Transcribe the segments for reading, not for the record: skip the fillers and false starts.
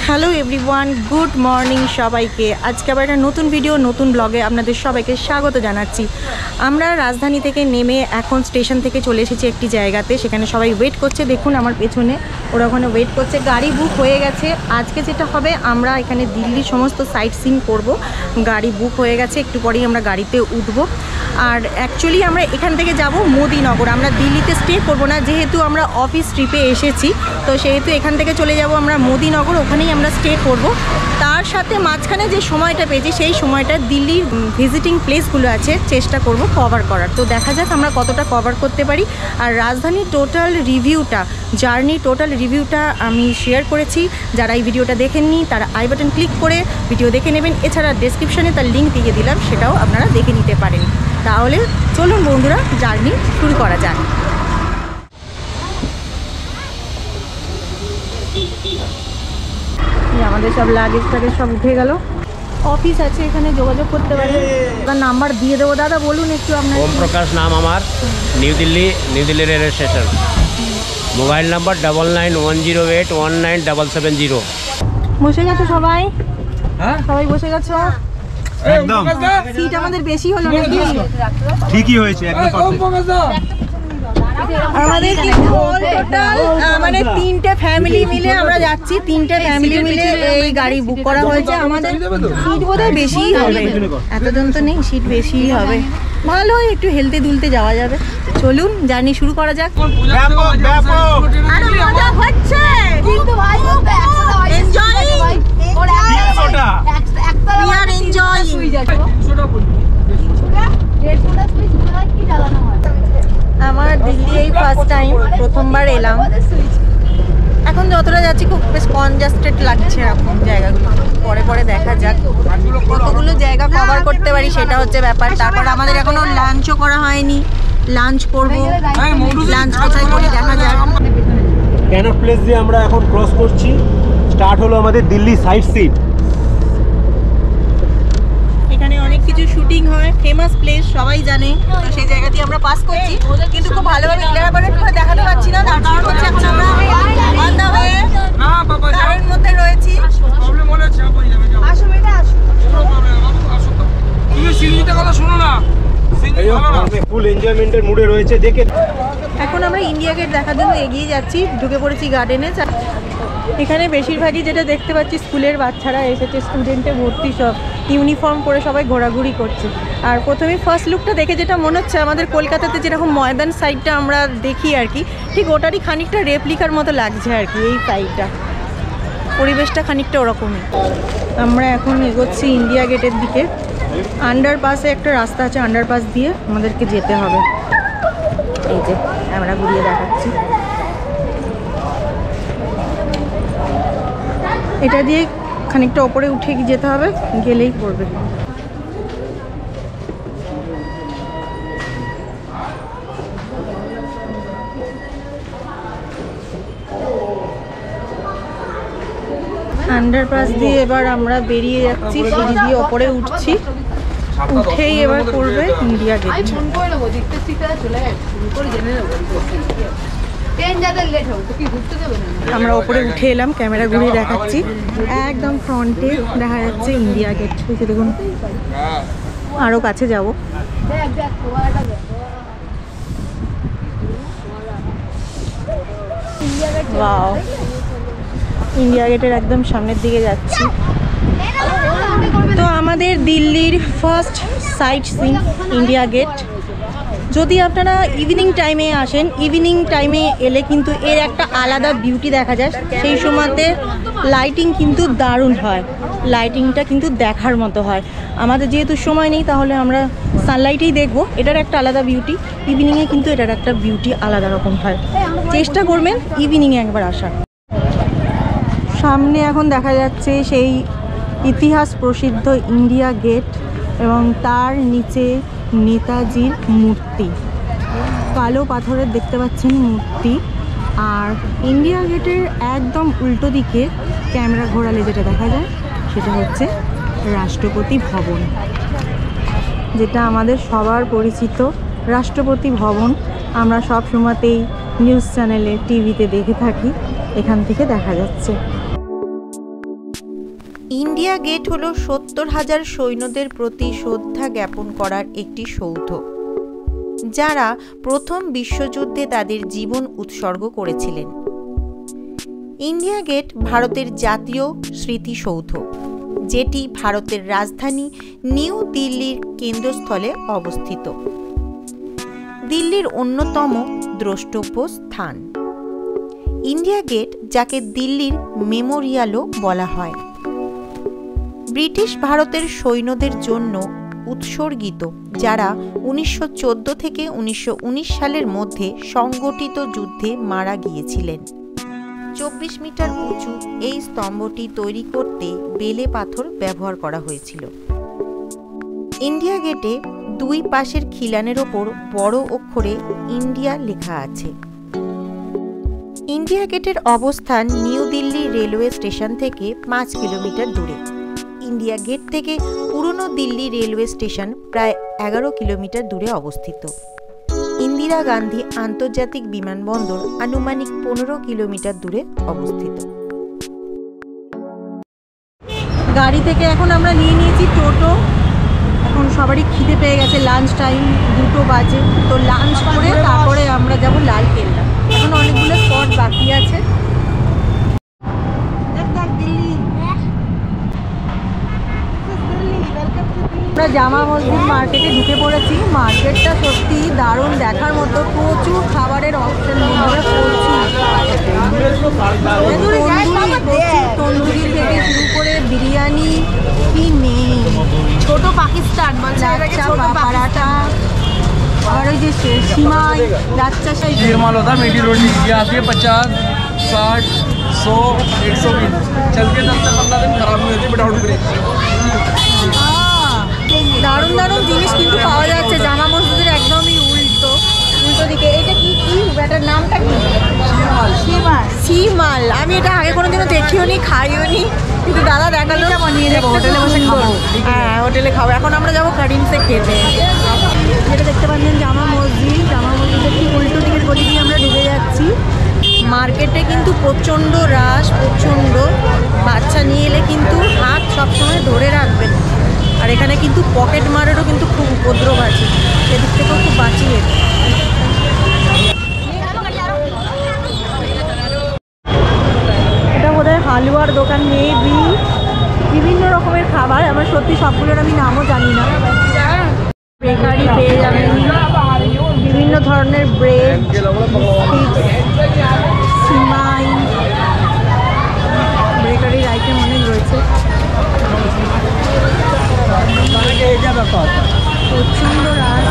Hello everyone, good morning সবাইকে। আজকে আবার একটা নতুন ভিডিও, নতুন ব্লগে আপনাদের সবাইকে স্বাগত জানাচ্ছি। আমরা রাজধানী থেকে নেমে এখন স্টেশন থেকে চলে এসেছি একটি জায়গাতে, সেখানে সবাই ওয়েট করছে। দেখুন আমার পেছনে ওরা ওখানে ওয়েট করছে। গাড়ি বুক হয়ে গেছে। আজকে যেটা হবে, আমরা এখানে দিল্লির সমস্ত সাইট সিন করব। গাড়ি বুক হয়ে গেছে, একটু পরেই আমরা গাড়িতে উঠব। আর অ্যাকচুয়ালি আমরা এখান থেকে যাব মোদিনগর। আমরা দিল্লিতে স্টে করব না, যেহেতু আমরা অফিস ট্রিপে এসেছি, তো সেহেতু এখান থেকে চলে যাব আমরা মোদিনগর, ওখানেই আমরা স্টে করব। তার সাথে মাঝখানে যে সময়টা পেয়েছি, সেই সময়টা দিল্লির ভিজিটিং প্লেসগুলো আছে চেষ্টা করব কভার করার। তো দেখা যাক আমরা কতটা কভার করতে পারি। আর রাজধানীর টোটাল রিভিউটা, জার্নি টোটাল রিভিউটা আমি শেয়ার করেছি। যারা এই ভিডিওটা দেখেননি তারা আই বাটন ক্লিক করে ভিডিও দেখে নেবেন। এছাড়া ডেসক্রিপশনে তার লিঙ্ক দিয়ে দিলাম, সেটাও আপনারা দেখে নিতে পারেন। তাহলে চলুন বন্ধুরা, জার্নি শুরু করা যাক। আমাদের সব লাগেজ টাগেজ সব উঠে গেল। অফিস আছে, এখানে যোগাযোগ করতে পারেন। তার নাম্বার দিয়ে দেবো। দাদা বলুন একটু আপনার। ওম প্রকাশ নাম আমার, new Delhi railway station. Mobile number 9910819770। বসে গেছো সবাই? হ্যাঁ, সবাই বসে গেছো? একদম। সিট আমাদের বেশি হলো নাকি? ঠিকই হয়েছে, একদম আমাদের কিন্তু অল টোটাল মানে 3টে ফ্যামিলি মিলে আমরা যাচ্ছি। 3টে ফ্যামিলি মিলে এই গাড়ি বুক করা হয়েছে। আমাদের সিট বোধহয় বেশিই হবে, এতজন তো নেই, সিট বেশিই হবে। ভালো, একটু হেলতে দুলতে যাওয়া যাবে। চলুন জার্নি শুরু করা যাক। আরো মজা হচ্ছে কিন্তু ভাই, এনজয়িং, we are enjoying। আমার দিল্লি এই ফার্স্ট টাইম, প্রথমবার এলাম। এখন যতটা যাচ্ছি খুব বেশ কনজাস্টেড লাগছে এখন জায়গাগুলো। পরে পরে দেখা যাক কতগুলো জায়গা কভার করতে পারি, সেটা হচ্ছে ব্যাপার। তারপর আমাদের এখনো লাঞ্চও করা হয়নি, লাঞ্চ করবো। লাঞ্চ কোথায় করি দেখা যাক। ক্যানট প্লেস দিয়ে আমরা এখন ক্রস করছি। স্টার্ট হলো আমাদের দিল্লি সাইট সিন। এখানে অনেক কিছু শুটিং হয়, ফেমাস প্লেস সবাই জানে। তো সেই জায়গা দিয়ে আমরা পাস করছি, কিন্তু খুব ভালোভাবে ইলাবোরেট করে দেখাতে পারছি না। তার কারণ হচ্ছে এখন আমরা অন দা ওয়ে গাড়ির মধ্যে রয়েছি। প্রবলেম হলে চাপ হয়ে যাবে। আসো বেটা, আসো। কোনো প্রবলেম না, আসো তো। তুমি সিরিজটা কথা শোনো না। ফুল এনজয়মেন্টের মুডে রয়েছে। দেখে এখন আমরা ইন্ডিয়া গেট দেখার জন্য এগিয়ে যাচ্ছি। ঢুকে পড়েছি গার্ডেনে। এখানে বেশিরভাগই যেটা দেখতে পাচ্ছি, স্কুলের বাচ্চারা এসেছে, স্টুডেন্টে ভর্তি, সব ইউনিফর্ম পরে সবাই ঘোরাঘুরি করছে। আর প্রথমেই ফার্স্ট লুকটা দেখে যেটা মনে হচ্ছে, আমাদের কলকাতাতে যেরকম ময়দান সাইডটা আমরা দেখি আর কি, ঠিক ওটারই খানিকটা রেপ্লিকার মতো লাগছে আর কি। এই সাইডটা, পরিবেশটা খানিকটা ওরকমই। আমরা এখন এগোচ্ছি ইন্ডিয়া গেটের দিকে। আন্ডারপাসে একটা রাস্তা আছে, আন্ডারপাস দিয়ে আমাদেরকে যেতে হবে। এই যে আমরা ঘুরিয়ে দেখাচ্ছি। এটা দিয়ে খানিকটা ওপরে উঠে যেতে হবে, গেলেই পড়বে। আন্ডারপাস দিয়ে এবার আমরা বেরিয়ে যাচ্ছি, সিঁড়ি দিয়ে ওপরে উঠছি। উঠেই এবার পড়বে ইন্ডিয়া গেট। আমরা ওপরে উঠে এলাম, ক্যামেরা ঘুরিয়ে দেখাচ্ছি। একদম ফ্রন্টে দেখা যাচ্ছে ইন্ডিয়া গেট। দেখুন, আরো কাছে যাব। ওয়াও, ইন্ডিয়া গেটের একদম সামনের দিকে যাচ্ছি। তো আমাদের দিল্লির first sightseeing India Gate. যদি আপনারা ইভিনিং টাইমে আসেন, ইভিনিং টাইমে এলে কিন্তু এর একটা আলাদা বিউটি দেখা যায়। সেই সময়তে লাইটিং কিন্তু দারুণ হয়, লাইটিংটা কিন্তু দেখার মতো হয়। আমাদের যেহেতু সময় নেই, তাহলে আমরা সানলাইটেই দেখব। এটার একটা আলাদা বিউটি, ইভিনিংয়ে কিন্তু এটার একটা বিউটি আলাদা রকম হয়। চেষ্টা করবেন ইভিনিংয়ে একবার আসার। সামনে এখন দেখা যাচ্ছে সেই ইতিহাস প্রসিদ্ধ ইন্ডিয়া গেট, এবং তার নিচে নেতাজির মূর্তি, কালো পাথরের দেখতে পাচ্ছেন মূর্তি। আর ইন্ডিয়া গেটের একদম উল্টো দিকে ক্যামেরা ঘোরালে যেটা দেখা যায়, সেটা হচ্ছে রাষ্ট্রপতি ভবন, যেটা আমাদের সবার পরিচিত রাষ্ট্রপতি ভবন। আমরা সব সময়তেই নিউজ চ্যানেলে, টিভিতে দেখে থাকি। এখান থেকে দেখা যাচ্ছে। ইন্ডিয়া গেট হলো 70,000 সৈন্যদের প্রতি শ্রদ্ধা জ্ঞাপন করার একটি সৌধ, যারা প্রথম বিশ্বযুদ্ধে তাদের জীবন উৎসর্গ করেছিলেন। ইন্ডিয়া গেট ভারতের জাতীয় স্মৃতিসৌধ, যেটি ভারতের রাজধানী নিউ দিল্লির কেন্দ্রস্থলে অবস্থিত। দিল্লির অন্যতম দ্রষ্টব্য স্থান। ইন্ডিয়া গেট, যাকে দিল্লির মেমোরিয়ালও বলা হয়, ব্রিটিশ ভারতের সৈন্যদের জন্য উৎসর্গিত, যারা 1914 থেকে 1919 সালের মধ্যে সংগঠিত যুদ্ধে মারা গিয়েছিলেন। 24 মিটার উঁচু এই স্তম্ভটি তৈরি করতে বেলে পাথর ব্যবহার করা হয়েছিল। ইন্ডিয়া গেটে দুই পাশের খিলানের ওপর বড় অক্ষরে ইন্ডিয়া লেখা আছে। ইন্ডিয়া গেটের অবস্থান নিউ দিল্লি রেলওয়ে স্টেশন থেকে 5 কিলোমিটার দূরে। ইন্ডিয়া গেট থেকে পুরনো দিল্লি রেলওয়ে স্টেশন প্রায় 11 কিলোমিটার দূরে অবস্থিত। ইন্দিরা গান্ধী আন্তর্জাতিক বিমানবন্দর আনুমানিক 15 কিলোমিটার দূরে অবস্থিত। গাড়ি থেকে এখন আমরা নিয়ে নিয়েছি টোটো। এখন সবারই খিদে পেয়ে গেছে, লাঞ্চ টাইম 2 বাজে। তো লাঞ্চ করে তারপরে আমরা যাব লাল কেল্লা। এখন অনেকগুলো স্পট বাকি আছে। আমরা জামা মসজিদ মার্কেটে ঢুকে পড়েছি। মার্কেটটা সত্যি দারুণ, দেখার মতো। প্রচুর খাবারের অপশন, তন্দুরি থেকে শুরু করে বিরিয়ানি কি নেই। ছোট পাকিস্তান পরাঠা, और ये सिमाई लाच्चा शाही ये माल होता है मीठी रोटी, ये आती है 50, 60, 100, 120। चलते 10 से 15 दिन खराब नहीं होती विदाउट ब्रेक। দারুণ দারুণ জিনিস কিন্তু পাওয়া যাচ্ছে জামা মসজিদের একদমই উল্টো দিকে। এটা কি এটার নামটা কি? শিমাল। আমি এটা আগে কোনোদিনও দেখিও নি, খাইও নি, কিন্তু দাদা দেখালো। বানিয়ে দেবো, হোটেলে বসে খাবো। হ্যাঁ, হোটেলে খাবো। এখন আমরা যাবো কারিমসে খেতে। যেটা দেখতে পাচ্ছেন জামা মসজিদের ঠিক উল্টো দিকের গলি দিয়ে আমরা ঢুকে যাচ্ছি। মার্কেটে কিন্তু প্রচণ্ড রাশ, প্রচণ্ড। বাচ্চা নিয়ে এলে কিন্তু হাত সবসময় ধরে রাখবেন। আর এখানে কিন্তু পকেট মারেরও কিন্তু খুব উপদ্রব আছে, সেদিক থেকেও খুব বাঁচিয়ে। এটা বোধহয় হালুয়ার দোকান, মেবি বিভিন্ন রকমের খাবার। আমার সত্যি সবগুলোর আমি নামও জানি না। বেকারি পেয়ে যাবেন, বিভিন্ন ধরনের ব্রেড, সিমাই, বেকারির আইটেম অনেক রয়েছে। প্রচণ্ড রাত।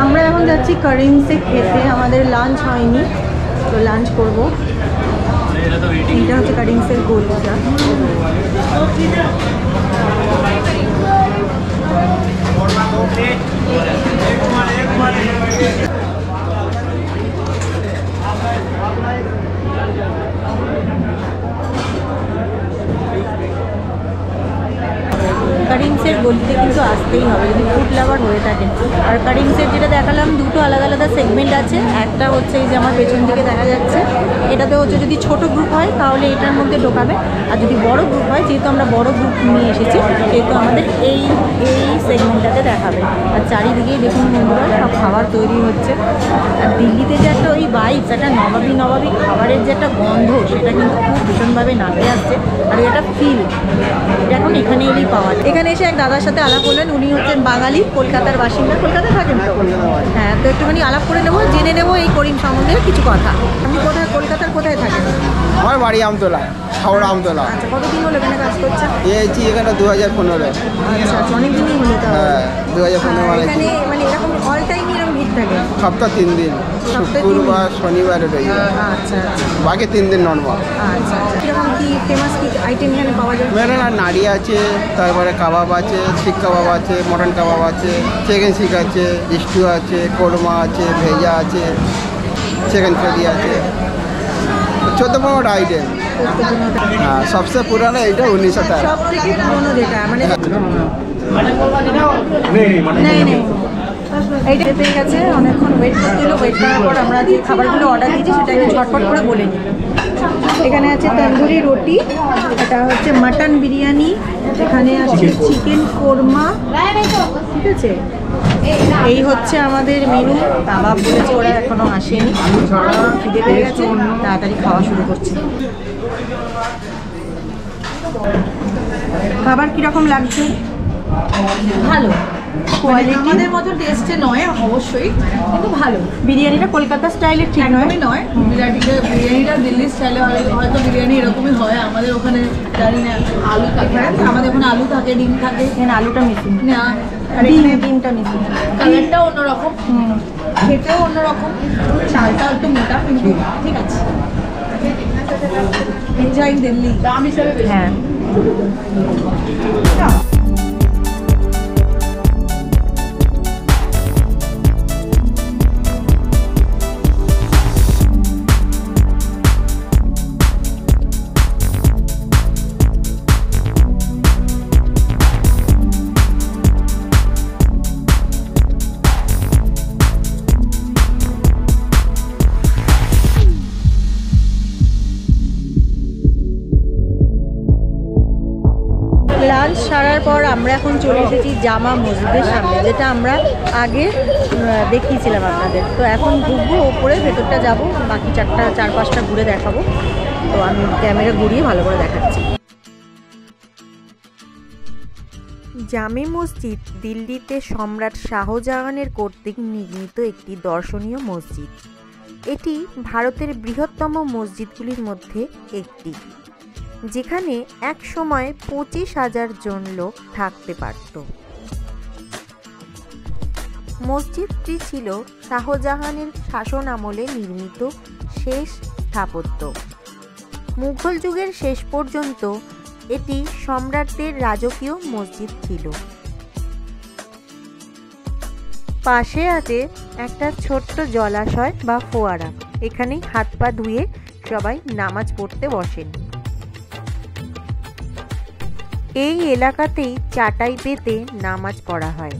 আমরা এখন যাচ্ছি কারিমসে খেতে। আমাদের লাঞ্চ হয়নি, তো লাঞ্চ করব। এটা হচ্ছে কারিমসের গোলটা। কারিমসের গলিতে কিন্তু আসতেই হবে যদি ফুড লাভার হয়ে থাকেন। আর কারিমসের যেটা দেখালাম, দুটো আলাদা আলাদা সেগমেন্ট আছে। একটা হচ্ছে এই যে আমার পেছন দিকে দেখা যাচ্ছে, এটাতে হচ্ছে যদি ছোট গ্রুপ হয় তাহলে এটার মধ্যে ঢোকাবে, আর যদি বড় গ্রুপ হয়, যেহেতু আমরা বড় গ্রুপ নিয়ে এসেছি, সেহেতু আমাদের এই সেগমেন্টটাতে দেখাবে। আর চারিদিকেই দেখুন বন্ধুরা, সব খাবার তৈরি হচ্ছে। আর দিল্লিতে যে একটা ওই বাইক, একটা নবাবী খাবারের যে একটা গন্ধ, সেটা কিন্তু খুব ভীষণভাবে নামে আসছে। আর এটা ফিল এখন এখানে এলেই পাওয়া যায়। এখানে এসে এক দাদার সাথে আলাপ করলেন, উনি হচ্ছেন বাঙালি, কলকাতার বাসিন্দা। কলকাতায় থাকেন তো? হ্যাঁ, তো একটুখানি আলাপ করে নেবো, জেনে নেবো এই করিম সম্বন্ধে কিছু কথা। আপনি কোথায়, কলকাতার কোথায় থাকেন? আমার বাড়ি আমতলা, হাওড়া আমতলা। আচ্ছা, কতদিন হলো এখানে কাজ করছেন? এসেছি এখানে 2015। আচ্ছা, অনেক দিনই হলো। হ্যাঁ, 2015 মানে এখানে মানে এরকম অল টাইম এরকম ভিড় থাকে? সপ্তাহ 3 দিন, শুক্রবার, শনিবার, রবিবার। আচ্ছা, বাকি 3 দিন নর্মাল। আচ্ছা। কিরকম কি ফেমাস কি আইটেম এখানে পাওয়া যায়? মেরে না নাড়ি আছে, তারপরে কাবাব আছে, শিক কাবাব আছে, মটন কাবাব আছে, চিকেন শিক আছে, স্টু আছে, কোরমা আছে, ভেজা আছে, চিকেন কারি আছে, 14-15 আইটেম। হ্যাঁ, সবচেয়ে পুরানো এইটা 1900। সব থেকে পুরোনো যেটা মানে নেই এইটা পেয়ে গেছে। অনেকক্ষণ ওয়েট করতে হলো। ওয়েট করার পর আমরা যে খাবারগুলো অর্ডার দিয়েছি সেটা একটু ঝটপট করে বলে নিই। এখানে আছে তন্দুরি রুটি, এটা হচ্ছে মাটন বিরিয়ানি, এখানে আছে চিকেন কোরমা, ঠিক আছে। এই হচ্ছে আমাদের মেনু। কাবাব বলেছে, ওরা এখনো আসেনি, খিদে পেয়ে গেছে, তাড়াতাড়ি খাওয়া শুরু করছে। খাবার কিরকম লাগছে? ভালো, কোয়ালিটি আমাদের মতো টেস্টে নয় অবশ্যই, কিন্তু ভালো। বিরিয়ানিটা কলকাতা স্টাইলের ঠিক নয়, একদমই নয়। বিরিয়ানিটা দিল্লি স্টাইলে হয়তো বিরিয়ানি এরকমই হয়, আমাদের ওখানে জানি না আলু থাকে, আমাদের ওখানে আলু থাকে, ডিম থাকে, এখানে আলুটা মিসিং, না আর এখানে ডিমটা মিসিং, কালারটাও অন্যরকম, খেতেও অন্যরকম, চালটাও একটু মোটা, কিন্তু ঠিক আছে। এনজয় দিল্লি দাম হিসাবে বেশি। হ্যাঁ। লাঞ্চ সারার পর আমরা এখন চলে এসেছি জামা মসজিদের সামনে, যেটা আমরা আগে দেখিয়েছিলাম আপনাদের। তো এখন ঢুকবো ওপরে, ভেতরটা যাব, বাকি চার পাঁচটা ঘুরে দেখাবো। তো আমি ক্যামেরা ঘুরিয়ে ভালো করে দেখাচ্ছি। জামে মসজিদ দিল্লিতে সম্রাট শাহজাহানের কর্তৃক নির্মিত একটি দর্শনীয় মসজিদ। এটি ভারতের বৃহত্তম মসজিদগুলির মধ্যে একটি, যেখানে এক সময় 25,000 জন লোক থাকতে পারত। মসজিদটি ছিল শাহজাহানের শাসন আমলে নির্মিত শেষ স্থাপত্য। মুঘল যুগের শেষ পর্যন্ত এটি সম্রাটদের রাজকীয় মসজিদ ছিল। পাশে আছে একটা ছোট্ট জলাশয় বা ফোয়ারা, এখানেই হাত পা ধুয়ে সবাই নামাজ পড়তে বসেন। এই এলাকাতেই চাটাই পেতে নামাজ পড়া হয়।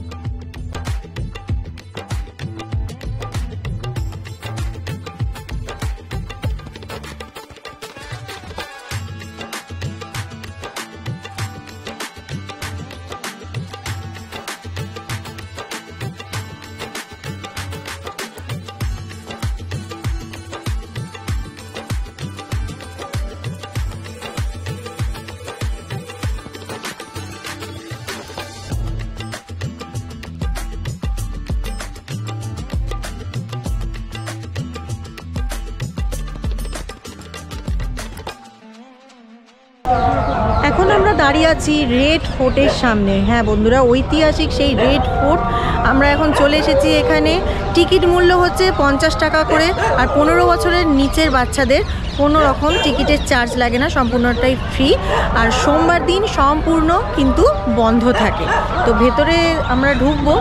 এখন আমরা দাঁড়িয়ে আছি রেড ফোর্টের সামনে। হ্যাঁ বন্ধুরা, ঐতিহাসিক সেই রেড ফোর্ট। আমরা এখন চলে এসেছি এখানে। টিকিট মূল্য হচ্ছে 50 টাকা করে, আর 15 বছরের নিচের বাচ্চাদের কোনো রকম টিকিটের চার্জ লাগে না, সম্পূর্ণটাই ফ্রি। আর সোমবার দিন সম্পূর্ণ কিন্তু বন্ধ থাকে। তো ভেতরে আমরা ঢুকবো,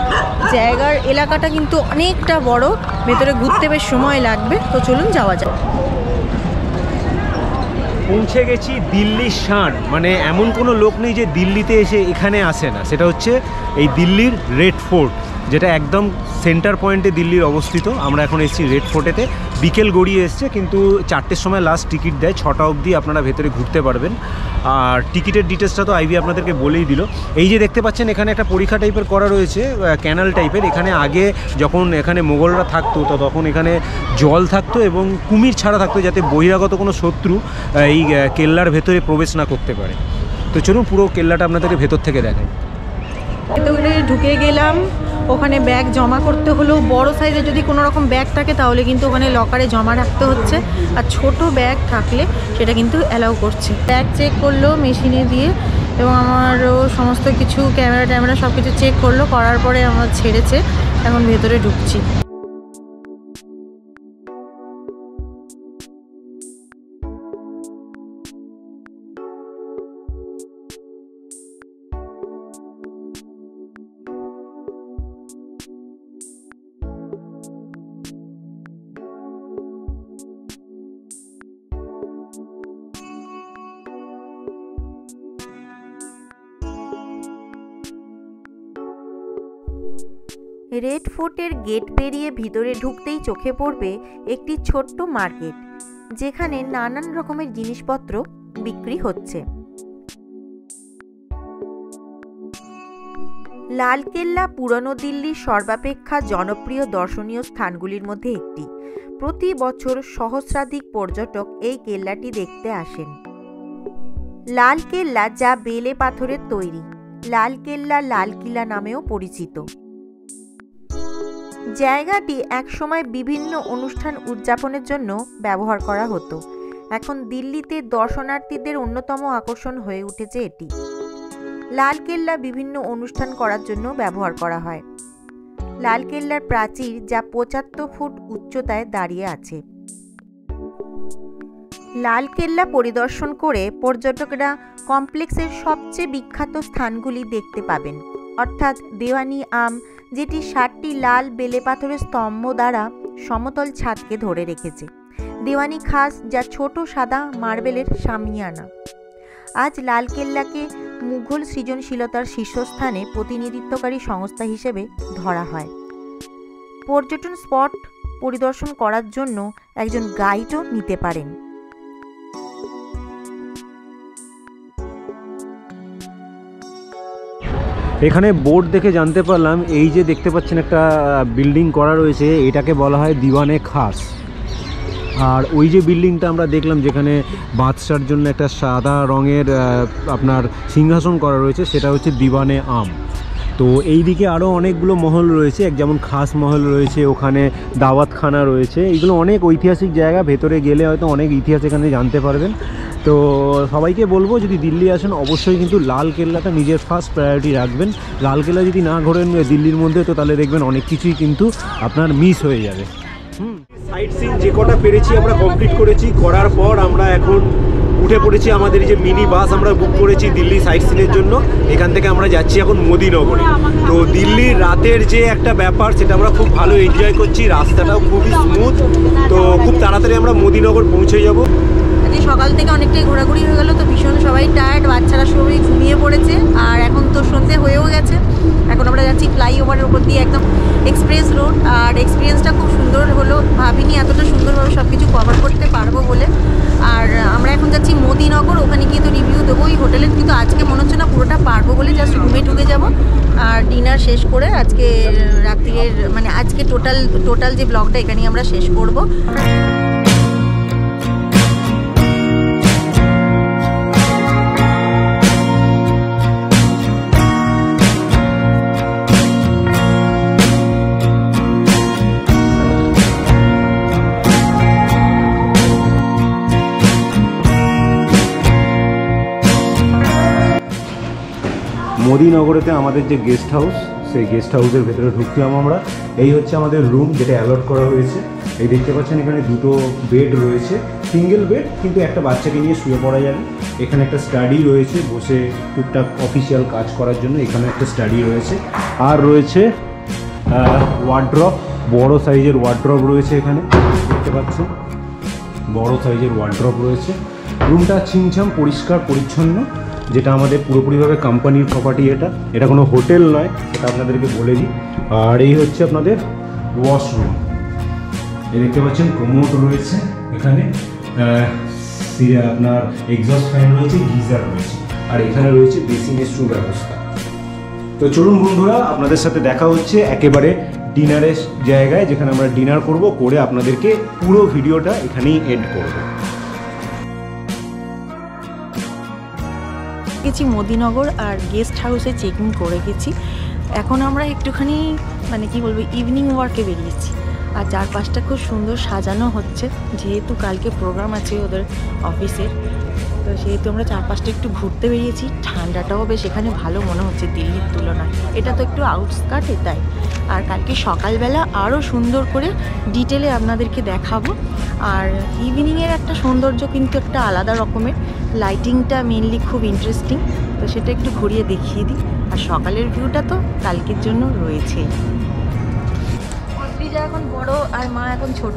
জায়গার এলাকাটা কিন্তু অনেকটা বড়, ভেতরে ঘুরতে বেশ সময় লাগবে। তো চলুন যাওয়া যাক। পৌঁছে গেছি দিল্লির ষাঁড়, মানে এমন কোনো লোক নেই যে দিল্লিতে এসে এখানে আসে না। সেটা হচ্ছে এই দিল্লির রেড ফোর্ট, যেটা একদম সেন্টার পয়েন্টে দিল্লির অবস্থিত। আমরা এখন এসেছি রেড ফোর্টেতে। বিকেল গড়িয়ে এসছে, কিন্তু 4টের সময় লাস্ট টিকিট দেয়, 6টা অবধি আপনারা ভেতরে ঘুরতে পারবেন। আর টিকিটের ডিটেলসটা তো আইভি আপনাদেরকে বলেই দিল। এই যে দেখতে পাচ্ছেন এখানে একটা পরীক্ষা টাইপের করা রয়েছে, ক্যানাল টাইপের। এখানে আগে যখন এখানে মোগলরা থাকতো, তো তখন এখানে জল থাকতো এবং কুমির ছাড়া থাকতো, যাতে বহিরাগত কোনো শত্রু এই কেল্লার ভেতরে প্রবেশ না করতে পারে। তো চলুন পুরো কেল্লাটা আপনাদেরকে ভেতর থেকে দেখাই। ভেতরে ঢুকে গেলাম, ওখানে ব্যাগ জমা করতে হলো। বড় সাইজের যদি কোনো রকম ব্যাগ থাকে তাহলে কিন্তু ওখানে লকারে জমা রাখতে হচ্ছে, আর ছোট ব্যাগ থাকলে সেটা কিন্তু অ্যালাউ করছে। ব্যাগ চেক করলো মেশিনে দিয়ে, এবং আমারও সমস্ত কিছু ক্যামেরা সব কিছু চেক করলো, করার পরে আমার ছেড়েছে। এখন ভেতরে ঢুকছি। রেড ফোর্টের গেট পেরিয়ে ভিতরে ঢুকতেই চোখে পড়বে একটি ছোট্ট মার্কেট, যেখানে নানান রকমের জিনিসপত্র বিক্রি হচ্ছে। লালকেল্লা পুরনো দিল্লির সর্বাপেক্ষা জনপ্রিয় দর্শনীয় স্থানগুলির মধ্যে একটি। প্রতি বছর সহস্রাধিক পর্যটক এই কেল্লাটি দেখতে আসেন। লালকেল্লা, যা বেলে পাথরের তৈরি, লালকেল্লা লালকিল্লা নামেও পরিচিত। জায়গাটি একসময় বিভিন্ন অনুষ্ঠান উদযাপনের জন্য ব্যবহার করা হতো। এখন দিল্লিতে দর্শনার্থীদের অন্যতম আকর্ষণ হয়ে উঠেছে এটি। লালকেল্লা বিভিন্ন অনুষ্ঠান করার জন্য ব্যবহার করা হয়। লালকেল্লার প্রাচীর, যা 75 ফুট উচ্চতায় দাঁড়িয়ে আছে। লালকেল্লা পরিদর্শন করে পর্যটকরা কমপ্লেক্সের সবচেয়ে বিখ্যাত স্থানগুলি দেখতে পাবেন, অর্থাৎ দেওয়ানি আম, যেটি 60টি লাল বেলে পাথরের স্তম্ভ দ্বারা সমতল ছাদকে ধরে রেখেছে। দেওয়ানি খাস, যা ছোট সাদা মার্বেলের শামিয়ানা। আজ লালকেল্লাকে মুঘল সৃজনশীলতার শীর্ষস্থানে প্রতিনিধিত্বকারী সংস্থা হিসেবে ধরা হয়। পর্যটন স্পট পরিদর্শন করার জন্য একজন গাইডও নিতে পারেন। এখানে বোর্ড দেখে জানতে পারলাম, এই যে দেখতে পাচ্ছেন একটা বিল্ডিং করা রয়েছে, এটাকে বলা হয় দিওয়ানে খাস। আর ওই যে বিল্ডিংটা আমরা দেখলাম যেখানে বাদশার জন্য একটা সাদা রঙের আপনার সিংহাসন করা রয়েছে, সেটা হচ্ছে দিওয়ানে আম। তো এই দিকে আরও অনেকগুলো মহল রয়েছে, যেমন খাস মহল রয়েছে, ওখানে দাওয়াতখানা রয়েছে। এইগুলো অনেক ঐতিহাসিক জায়গা, ভেতরে গেলে হয়তো অনেক ইতিহাস এখানে জানতে পারবেন। তো সবাইকে বলবো, যদি দিল্লি আসেন অবশ্যই কিন্তু লালকেল্লাটা নিজের ফার্স্ট প্রায়োরিটি রাখবেন। লালকেল্লা যদি না ঘোরেন দিল্লির মধ্যে, তো তাহলে দেখবেন অনেক কিছুই কিন্তু আপনার মিস হয়ে যাবে। সাইট সিন যে কটা পেরেছি আমরা কমপ্লিট করেছি। করার পর আমরা এখন উঠে পড়েছি আমাদের যে মিনি বাস আমরা বুক করেছি দিল্লি সাইট সিনের জন্য। এখান থেকে আমরা যাচ্ছি এখন মোদিনগরে। তো দিল্লির রাতের যে একটা ব্যাপার, সেটা আমরা খুব ভালো এনজয় করছি। রাস্তাটাও খুবই স্মুথ। তো খুব তাড়াতাড়ি আমরা মোদিনগর পৌঁছে যাব। সকাল থেকে অনেকটাই ঘোরাঘুরি হয়ে গেল, তো ভীষণ সবাই টায়ার্ড, বাচ্চারা সবাই ঘুমিয়ে পড়েছে। আর এখন তো সন্ধে হয়েও গেছে। এখন আমরা যাচ্ছি ফ্লাইওভারের উপর দিয়ে একদম এক্সপ্রেস রোড। আর এক্সপিরিয়েন্সটা খুব সুন্দর হলো, ভাবিনি এতটা সুন্দরভাবে সব কিছু কভার করতে পারবো বলে। আর আমরা এখন যাচ্ছি মোদিনগর, ওখানে গিয়ে তো রিভিউ দেবো ওই হোটেলের। কিন্তু আজকে মনে হচ্ছে না পুরোটা পারবো বলে, জাস্ট রুমে ঢুকে যাব আর ডিনার শেষ করে আজকে রাত্রির মানে আজকে টোটাল যে ব্লগটা এখানেই আমরা শেষ করব। মোদিনগরেতে আমাদের যে গেস্ট হাউস, সেই গেস্ট হাউসের ভেতরে ঢুকলাম আমরা। এই হচ্ছে আমাদের রুম, যেটা অ্যালট করা হয়েছে। এই দেখতে পাচ্ছেন এখানে দুটো বেড রয়েছে, সিঙ্গেল বেড, কিন্তু একটা বাচ্চাকে নিয়ে শুয়ে পড়া যাবে। এখানে একটা স্টাডি রয়েছে, বসে টুকটাক অফিসিয়াল কাজ করার জন্য এখানে একটা স্টাডি রয়েছে। আর রয়েছে ওয়ার্ড্রপ, বড় সাইজের ওয়ার্ড্রপ রয়েছে এখানে, দেখতে পাচ্ছেন বড় সাইজের ওয়ার্ড্রপ রয়েছে। রুমটা ছিমছাম পরিষ্কার পরিচ্ছন্ন, যেটা আমাদের পুরোপুরিভাবে কোম্পানির প্রপার্টি। এটা কোনো হোটেল নয়, এটা আপনাদেরকে বলে দিই। আর এই হচ্ছে আপনাদের ওয়াশরুম। এই দেখতে পাচ্ছেন কোমোড রয়েছে এখানে, আপনার এক্সস্ট ফ্যান রয়েছে, গিজার রয়েছে, আর এখানে রয়েছে বেসিনের সুব্যবস্থা। তো চলুন বন্ধুরা, আপনাদের সাথে দেখা হচ্ছে একেবারে ডিনারের জায়গায়, যেখানে আমরা ডিনার করব, করে আপনাদেরকে পুরো ভিডিওটা এখানেই এন্ড করব। গেছি মোদিনগর আর গেস্ট হাউসে চেক ইন করে গেছি। এখন আমরা একটুখানি মানে কি বলবো, ইভিনিং ওয়ার্কে বেরিয়েছি। আর চারপাশটা খুব সুন্দর সাজানো হচ্ছে, যেহেতু কালকে প্রোগ্রাম আছে ওদের অফিসের। তো সেহেতু আমরা চারপাশটা একটু ঘুরতে বেরিয়েছি। ঠান্ডাটাও বেশ এখানে ভালো মনে হচ্ছে দিল্লির তুলনায়। এটা তো একটু আউটস্কার্টে, তাই। আর কালকে সকালবেলা আরও সুন্দর করে ডিটেলে আপনাদেরকে দেখাবো। আর ইভিনিংয়ের একটা সৌন্দর্য কিন্তু একটা আলাদা রকমের, লাইটিংটা মেনলি খুব ইন্টারেস্টিং। তো সেটা একটু ঘুরিয়ে দেখিয়ে দিই। আর সকালের ভিউটা তো কালকের জন্য রয়েছেই। অদ্রিজা এখন বড় আর মা এখন ছোট।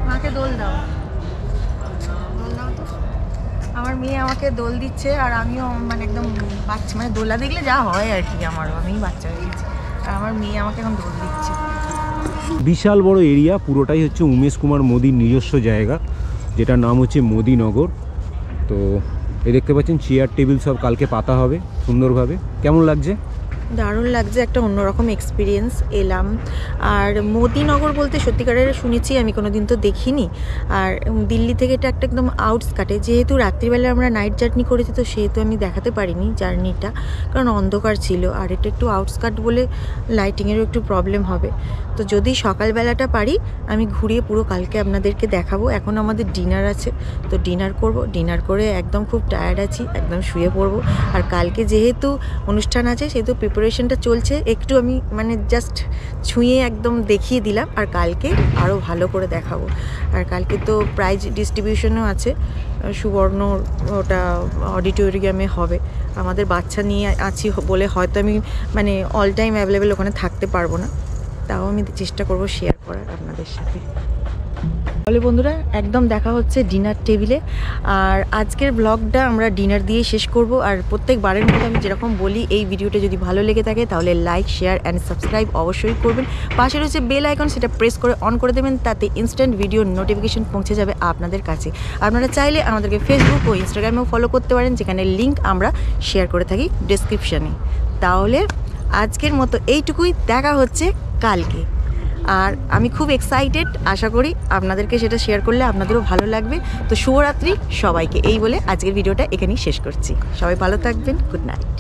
মাকে দোল দাও, দোল দাও তো। আমার মেয়ে আমাকে দোল দিচ্ছে, আর আমিও মানে একদম বাচ্চা, মানে দোলা দেখলে যা হয় আর কি, আমারও, আমিই বাচ্চা হয়ে গেছি। আর আমার মেয়ে আমাকে এখন দোল দিচ্ছে। বিশাল বড় এরিয়া, পুরোটাই হচ্ছে উমেশ কুমার মোদির নিজস্ব জায়গা, যেটার নাম হচ্ছে মোদিনগর। তো এই দেখতে পাচ্ছেন চেয়ার টেবিল সব কালকে পাতা হবে সুন্দরভাবে। কেমন লাগছে? দারুণ লাগছে, একটা অন্যরকম এক্সপিরিয়েন্স এলাম। আর মোদিনগর বলতে সত্যিকারের শুনেছি, আমি কোনো দিন তো দেখিনি। আর দিল্লি থেকে এটা একটা একদম আউটস্কার্টে, যেহেতু রাত্রিবেলা আমরা নাইট জার্নি করেছি তো সেহেতু আমি দেখাতে পারিনি জার্নিটা, কারণ অন্ধকার ছিল। আর এটা একটু আউটস্কার্ট বলে লাইটিংয়েরও একটু প্রবলেম হবে। তো যদি সকালবেলাটা পারি আমি ঘুরিয়ে পুরো কালকে আপনাদেরকে দেখাবো। এখন আমাদের ডিনার আছে, তো ডিনার করব। ডিনার করে একদম খুব টায়ার্ড আছি, একদম শুয়ে পড়বো। আর কালকে যেহেতু অনুষ্ঠান আছে সেহেতু প্রিপারেশনটা চলছে, একটু আমি মানে জাস্ট ছুঁয়ে একদম দেখিয়ে দিলাম। আর কালকে আরও ভালো করে দেখাবো। আর কালকে তো প্রাইজ ডিস্ট্রিবিউশনও আছে, সুবর্ণ ওটা অডিটোরিয়ামে হবে। আমাদের বাচ্চা নিয়ে আছি বলে হয়তো আমি মানে অল টাইম অ্যাভেলেবেল ওখানে থাকতে পারবো না, তাও আমি চেষ্টা করব শেয়ার করার আপনাদের সাথে। তাহলে বন্ধুরা একদম দেখা হচ্ছে ডিনার টেবিলে। আর আজকের ব্লগটা আমরা ডিনার দিয়ে শেষ করব। আর প্রত্যেকবারের মতো আমি যেরকম বলি, এই ভিডিওটা যদি ভালো লেগে থাকে তাহলে লাইক, শেয়ার অ্যান্ড সাবস্ক্রাইব অবশ্যই করবেন। পাশে রয়েছে বেল আইকন, সেটা প্রেস করে অন করে দেবেন, তাতে ইনস্ট্যান্ট ভিডিও নোটিফিকেশন পৌঁছে যাবে আপনাদের কাছে। আপনারা চাইলে আমাদেরকে ফেসবুক ও ইনস্টাগ্রামেও ফলো করতে পারেন, যেখানে লিঙ্ক আমরা শেয়ার করে থাকি ডেসক্রিপশানে। তাহলে আজকের মতো এইটুকুই, দেখা হচ্ছে কালকে। আর আমি খুব এক্সাইটেড, আশা করি আপনাদেরকে সেটা শেয়ার করলে আপনাদেরও ভালো লাগবে। তো শুভরাত্রি সবাইকে, এই বলে আজকের ভিডিওটা এখানেই শেষ করছি। সবাই ভালো থাকবেন, গুড নাইট।